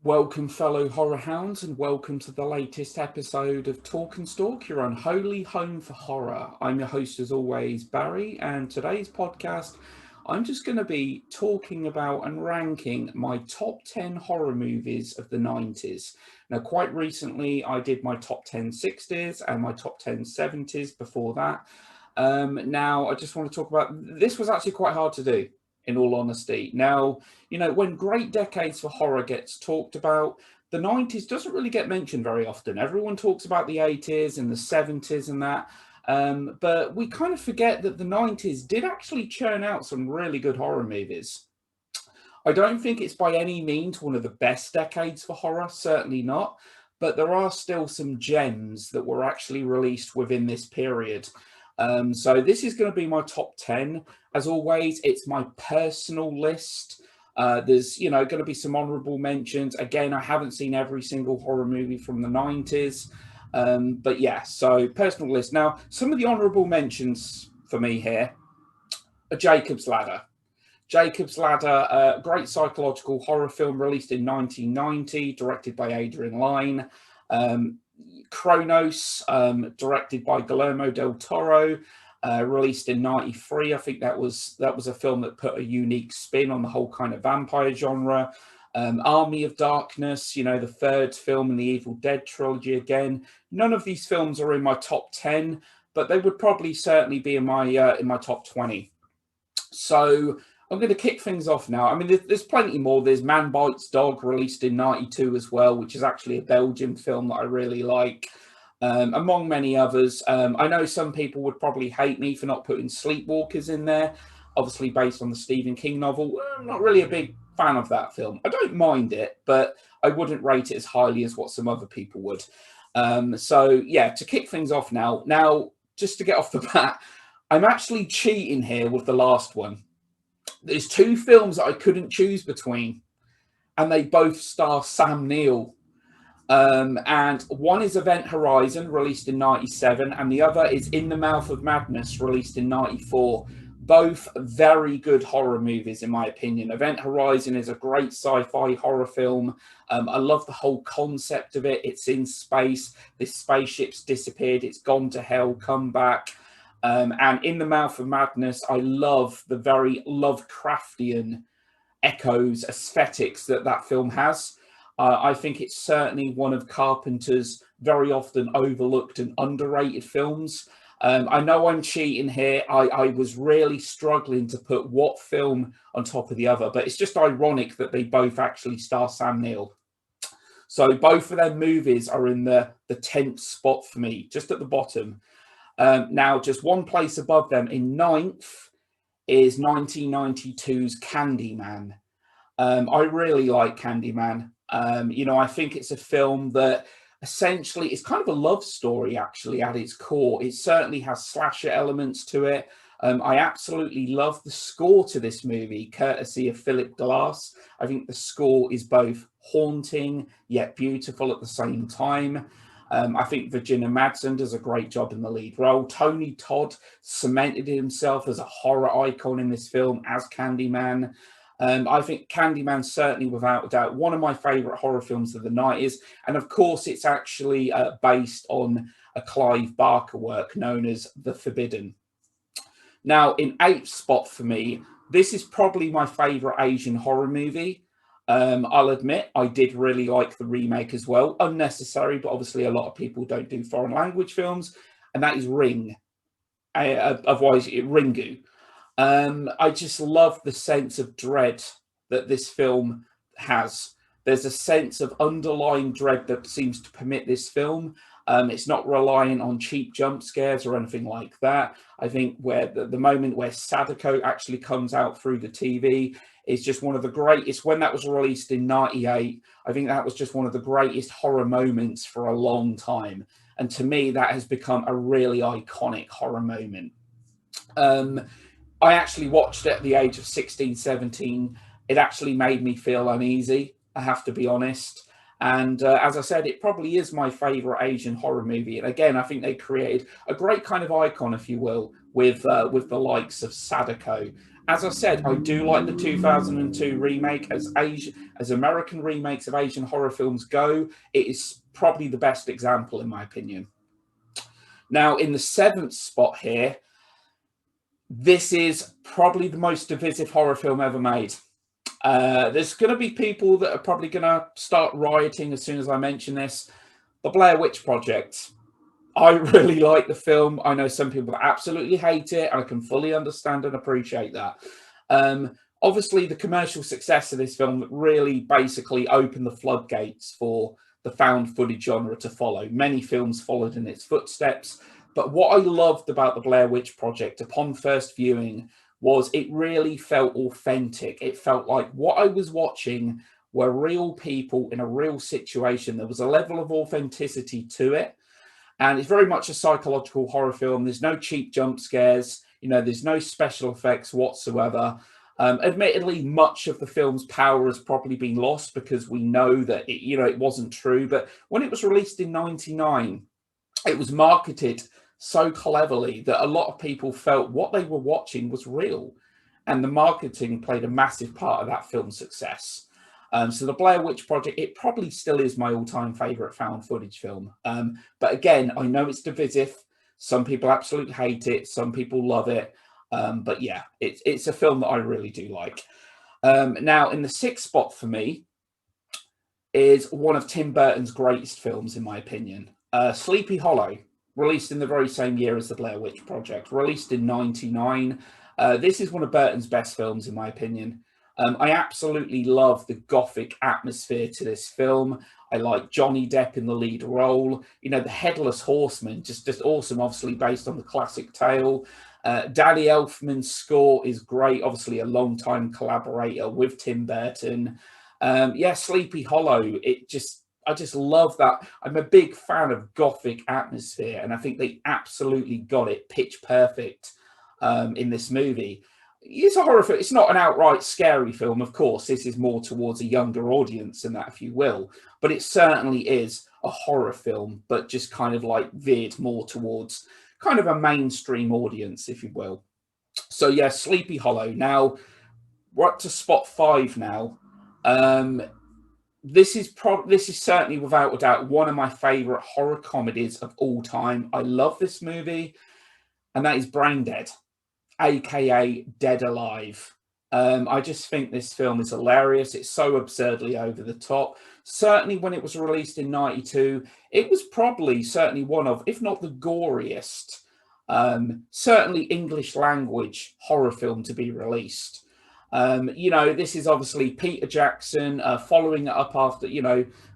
Welcome, fellow horror hounds, and welcome to the latest episode of Talk and Stalk, your unholy home for horror. I'm your host, as always, Barry, and today's podcast, I'm just going to be talking about and ranking my top 10 horror movies of the 90s. Now, quite recently, I did my top 10 60s and my top 10 70s before that. Now, I just want to talk about this was actually quite hard to do, in all honesty. Now, when great decades for horror gets talked about, the 90s doesn't really get mentioned very often. Everyone talks about the 80s and the 70s and that. But we kind of forget that the 90s did actually churn out some really good horror movies. I don't think it's by any means one of the best decades for horror, certainly not. But there are still some gems that were actually released within this period. So this is going to be my top 10. As always, it's my personal list. There's, going to be some honorable mentions. Again, I haven't seen every single horror movie from the 90s. But yeah, so personal list. Now, some of the honorable mentions for me here are Jacob's Ladder. Jacob's Ladder, a great psychological horror film released in 1990, directed by Adrian Lyne. Kronos, directed by Guillermo del Toro, released in 93. I think that was a film that put a unique spin on the whole kind of vampire genre. Army of Darkness, the third film in the Evil Dead trilogy again. None of these films are in my top 10, but they would probably certainly be in my top 20. So I'm going to kick things off now. I mean, there's plenty more. There's Man Bites Dog, released in 92 as well, which is actually a Belgian film that I really like, among many others. I know some people would probably hate me for not putting Sleepwalkers in there, obviously based on the Stephen King novel. I'm not really a big fan of that film. I don't mind it, but I wouldn't rate it as highly as what some other people would. So, yeah, to kick things off now, just to get off the bat, I'm actually cheating here with the last one. There's two films that I couldn't choose between, and they both star Sam Neill. And one is Event Horizon, released in 97, and the other is In the Mouth of Madness, released in 94. Both very good horror movies, in my opinion. Event Horizon is a great sci-fi horror film. I love the whole concept of it. It's in space. This spaceship's disappeared. It's gone to hell, come back. And In the Mouth of Madness, I love the very Lovecraftian echoes, aesthetics that film has. I think it's certainly one of Carpenter's very often overlooked and underrated films. I know I'm cheating here. I was really struggling to put what film on top of the other, but it's just ironic that they both actually star Sam Neill. So both of their movies are in the 10th spot for me, just at the bottom. Now, just one place above them in 9th is 1992's Candyman. I really like Candyman. I think it's a film that essentially is kind of a love story, actually, at its core. It certainly has slasher elements to it. I absolutely love the score to this movie, courtesy of Philip Glass. I think the score is both haunting yet beautiful at the same time. I think Virginia Madsen does a great job in the lead role. Tony Todd cemented himself as a horror icon in this film as Candyman. I think Candyman, certainly without a doubt, one of my favourite horror films of the 90s. And of course, it's actually based on a Clive Barker work known as The Forbidden. Now, in 8th spot for me, this is probably my favourite Asian horror movie. I'll admit I did really like the remake as well. Unnecessary, but obviously a lot of people don't do foreign language films. And that is Ring. Otherwise, Ringu. I just love the sense of dread that this film has. There's a sense of underlying dread that seems to permit this film. It's not reliant on cheap jump scares or anything like that. I think where the moment where Sadako actually comes out through the TV is just one of the greatest. When that was released in 98, I think that was just one of the greatest horror moments for a long time. And to me, that has become a really iconic horror moment. I actually watched it at the age of 16, 17. It actually made me feel uneasy, I have to be honest. And as I said, it probably is my favorite Asian horror movie. And again, I think they created a great kind of icon, if you will, with the likes of Sadako. As I said, I do like the 2002 remake. As American remakes of Asian horror films go, it is probably the best example, in my opinion. Now, in the seventh spot here, this is probably the most divisive horror film ever made. There's going to be people that are probably going to start rioting as soon as I mention this. The Blair Witch Project. I really like the film. I know some people absolutely hate it, and I can fully understand and appreciate that. Obviously, the commercial success of this film really basically opened the floodgates for the found footage genre to follow. Many films followed in its footsteps. But what I loved about the Blair Witch Project upon first viewing was it really felt authentic. It felt like what I was watching were real people in a real situation. There was a level of authenticity to it. And it's very much a psychological horror film. There's no cheap jump scares. There's no special effects whatsoever. Admittedly, much of the film's power has probably been lost because we know that it wasn't true. But when it was released in '99, it was marketed so cleverly that a lot of people felt what they were watching was real, and the marketing played a massive part of that film's success. So the Blair Witch Project, it probably still is my all-time favorite found footage film. But again, I know it's divisive. Some people absolutely hate it. Some people love it. But yeah, it's a film that I really do like. Now, in the sixth spot for me is one of Tim Burton's greatest films, in my opinion. Sleepy Hollow, released in the very same year as the Blair Witch Project, released in '99. This is one of Burton's best films, in my opinion. I absolutely love the gothic atmosphere to this film. I like Johnny Depp in the lead role. The Headless Horseman, just awesome, obviously based on the classic tale. Danny Elfman's score is great, obviously a long-time collaborator with Tim Burton. Sleepy Hollow, I just love that. I'm a big fan of gothic atmosphere, and I think they absolutely got it pitch perfect in this movie. It's a horror film. It's not an outright scary film, of course. This is more towards a younger audience than that, if you will. But it certainly is a horror film, but just kind of like veered more towards kind of a mainstream audience, if you will. So yeah, Sleepy Hollow. Now, we're up to spot 5 now. This is certainly, without a doubt, one of my favorite horror comedies of all time. I love this movie, and that is Brain Dead, aka Dead Alive. I just think this film is hilarious. It's so absurdly over the top. Certainly when it was released in '92, it was probably certainly one of, if not the goriest, certainly English language horror film to be released. This is obviously Peter Jackson following it up after,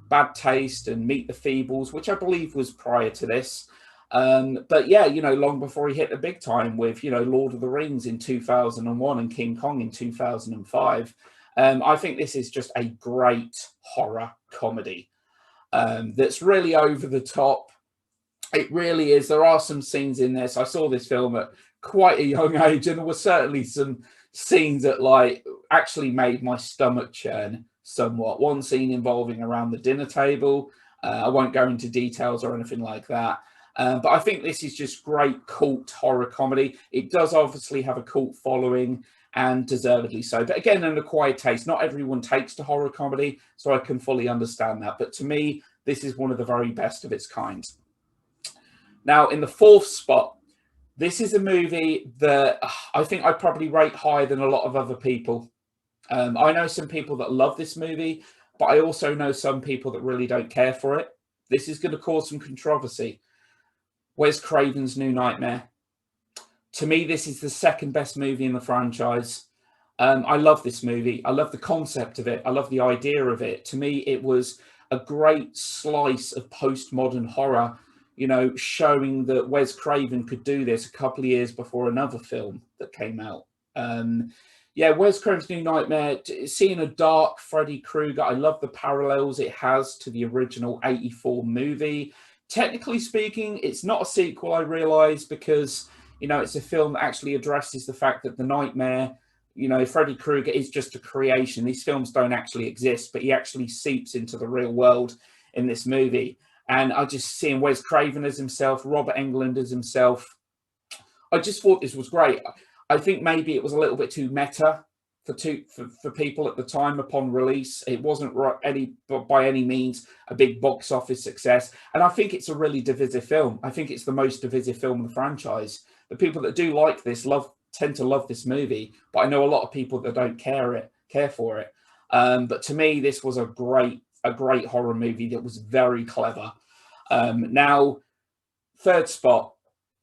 Bad Taste and Meet the Feebles, which I believe was prior to this. But yeah, long before he hit the big time with, Lord of the Rings in 2001 and King Kong in 2005. I think this is just a great horror comedy that's really over the top. It really is. There are some scenes in this. I saw this film at quite a young age, and there were certainly some scenes that actually made my stomach churn somewhat. One scene involving around the dinner table. I won't go into details or anything like that. But I think this is just great cult horror comedy. It does obviously have a cult following, and deservedly so. But again, an acquired taste. Not everyone takes to horror comedy, so I can fully understand that. But to me, this is one of the very best of its kind. Now, in the 4th spot, this is a movie that I think I probably rate higher than a lot of other people. I know some people that love this movie, but I also know some people that really don't care for it. This is going to cause some controversy. Wes Craven's New Nightmare. To me, this is the second best movie in the franchise. I love this movie. I love the concept of it. I love the idea of it. To me, it was a great slice of postmodern horror, showing that Wes Craven could do this a couple of years before another film that came out. Wes Craven's New Nightmare, seeing a dark Freddy Krueger, I love the parallels it has to the original '84 movie. Technically speaking, it's not a sequel, I realise, because, it's a film that actually addresses the fact that the nightmare, you know, Freddy Krueger is just a creation. These films don't actually exist, but he actually seeps into the real world in this movie. And I just see him, Wes Craven as himself, Robert Englund as himself. I just thought this was great. I think maybe it was a little bit too meta for people at the time upon release. It wasn't by any means a big box office success. And I think it's a really divisive film. I think it's the most divisive film in the franchise. The people that do like this tend to love this movie, but I know a lot of people that don't care for it. But to me, this was a great horror movie that was very clever. Now, third spot,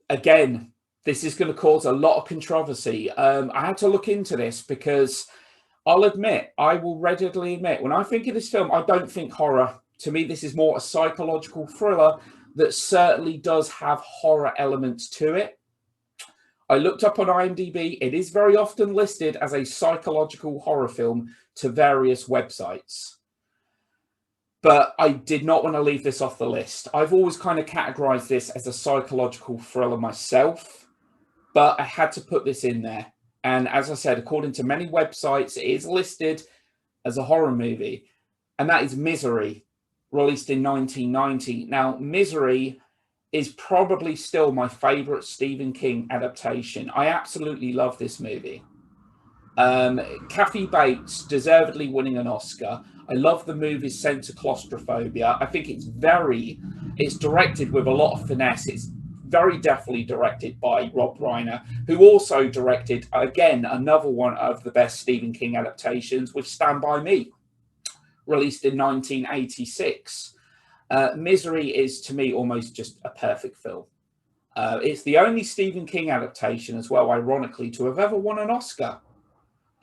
again, this is going to cause a lot of controversy. I had to look into this because I will readily admit, when I think of this film, I don't think horror. To me, this is more a psychological thriller that certainly does have horror elements to it. I looked up on IMDb. It is very often listed as a psychological horror film to various websites. But I did not want to leave this off the list. I've always kind of categorized this as a psychological thriller myself, but I had to put this in there. And as I said, according to many websites, it is listed as a horror movie. And that is Misery, released in 1990. Now, Misery is probably still my favorite Stephen King adaptation. I absolutely love this movie. Kathy Bates deservedly winning an Oscar. I love the movie's sense of claustrophobia. I think it's directed with a lot of finesse. It's very definitely directed by Rob Reiner, who also directed, again, another one of the best Stephen King adaptations with Stand By Me, released in 1986. Misery is, to me, almost just a perfect film. It's the only Stephen King adaptation as well, ironically, to have ever won an Oscar.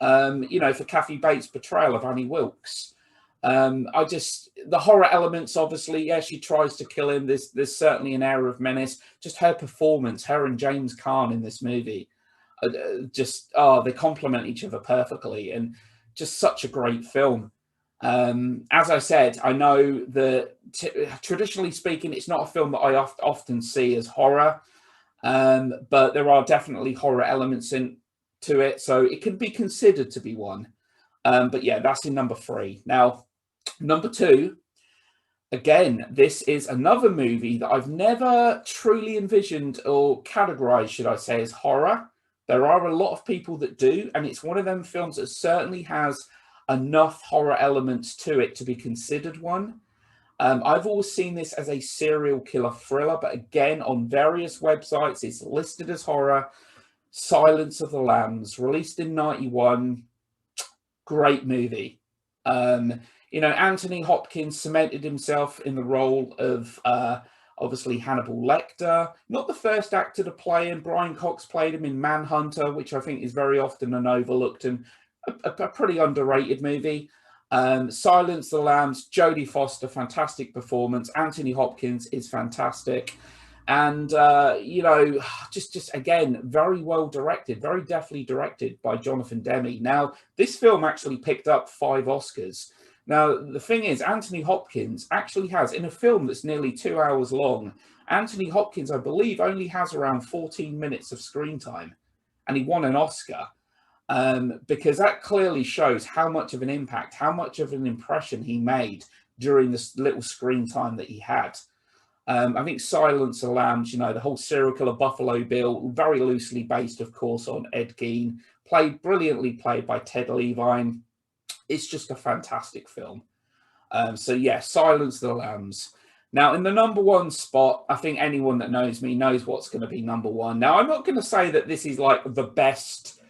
For Kathy Bates' portrayal of Annie Wilkes. The horror elements, obviously, yeah, she tries to kill him. There's certainly an air of menace. Just her performance, her and James Caan in this movie, they complement each other perfectly, and just such a great film. As I said, I know that traditionally speaking, it's not a film that I often see as horror, but there are definitely horror elements to it, so it could be considered to be one. But yeah, that's in number 3. Now, number 2, again, this is another movie that I've never truly envisioned or categorized, should I say, as horror. There are a lot of people that do, and it's one of them films that certainly has enough horror elements to it to be considered one. I've always seen this as a serial killer thriller, but again, on various websites, it's listed as horror. Silence of the Lambs, released in 91. Great movie. Anthony Hopkins cemented himself in the role of obviously Hannibal Lecter. Not the first actor to play him. Brian Cox played him in Manhunter, which I think is very often an overlooked and a pretty underrated movie. Silence of the Lambs, Jodie Foster, fantastic performance. Anthony Hopkins is fantastic. And, just again, very well directed, very deftly directed by Jonathan Demme. Now, this film actually picked up 5 Oscars. Now, the thing is, Anthony Hopkins actually has, in a film that's nearly 2 hours long, Anthony Hopkins, I believe, only has around 14 minutes of screen time. And he won an Oscar because that clearly shows how much of an impact, how much of an impression he made during this little screen time that he had. I think Silence of the Lambs, the whole serial killer Buffalo Bill, very loosely based, of course, on Ed Gein, brilliantly played by Ted Levine. It's just a fantastic film. Silence of the Lambs. Now, in the number 1 spot, I think anyone that knows me knows what's going to be number 1. Now, I'm not going to say that this is like the best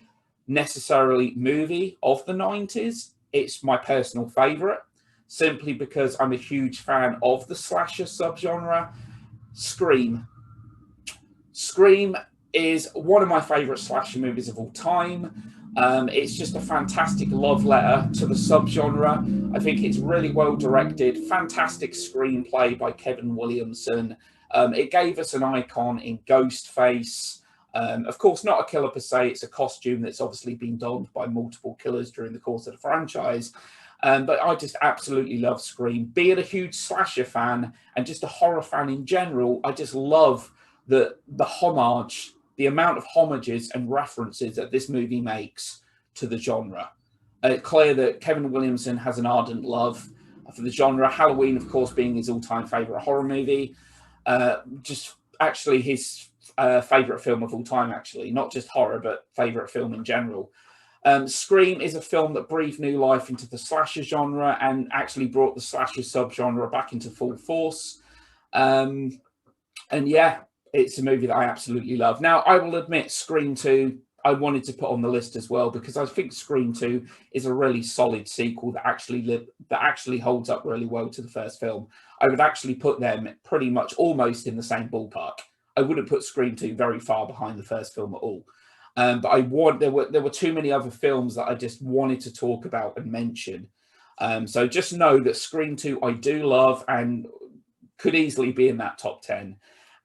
necessarily movie of the 90s. It's my personal favorite, simply because I'm a huge fan of the slasher subgenre. Scream. Scream is one of my favorite slasher movies of all time. It's just a fantastic love letter to the subgenre. I think it's really well directed, fantastic screenplay by Kevin Williamson. It gave us an icon in Ghostface. Of course, not a killer per se, it's a costume that's obviously been donned by multiple killers during the course of the franchise. But I just absolutely love Scream. Being a huge slasher fan and just a horror fan in general, I just love the homage, the amount of homages and references that this movie makes to the genre. Clear that Kevin Williamson has an ardent love for the genre. Halloween, of course, being his all-time favorite horror movie. Just actually his favorite film of all time, actually, not just horror, but favorite film in general. Scream is a film that breathed new life into the slasher genre and actually brought the slasher subgenre back into full force. And yeah, it's a movie that I absolutely love. Now, I will admit, Scream 2, I wanted to put on the list as well, because I think Scream 2 is a really solid sequel that actually holds up really well to the first film. I would actually put them pretty much almost in the same ballpark. I wouldn't put Scream 2 very far behind the first film at all. But there were too many other films that I just wanted to talk about and mention. So just know that Scream 2 I do love and could easily be in that top 10.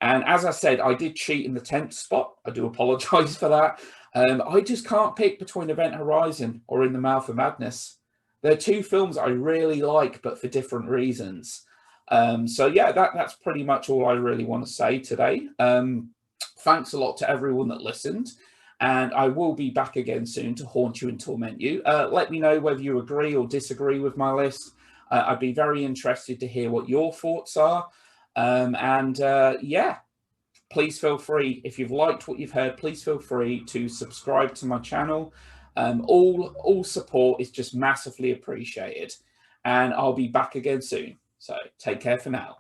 And as I said, I did cheat in the 10th spot. I do apologize for that. I just can't pick between Event Horizon or In the Mouth of Madness. They're two films I really like, but for different reasons. So yeah, that's pretty much all I really want to say today. Thanks a lot to everyone that listened. And I will be back again soon to haunt you and torment you. Let me know whether you agree or disagree with my list. I'd be very interested to hear what your thoughts are. Yeah, please feel free, if you've liked what you've heard, please feel free to subscribe to my channel. All support is just massively appreciated. And I'll be back again soon. So take care for now.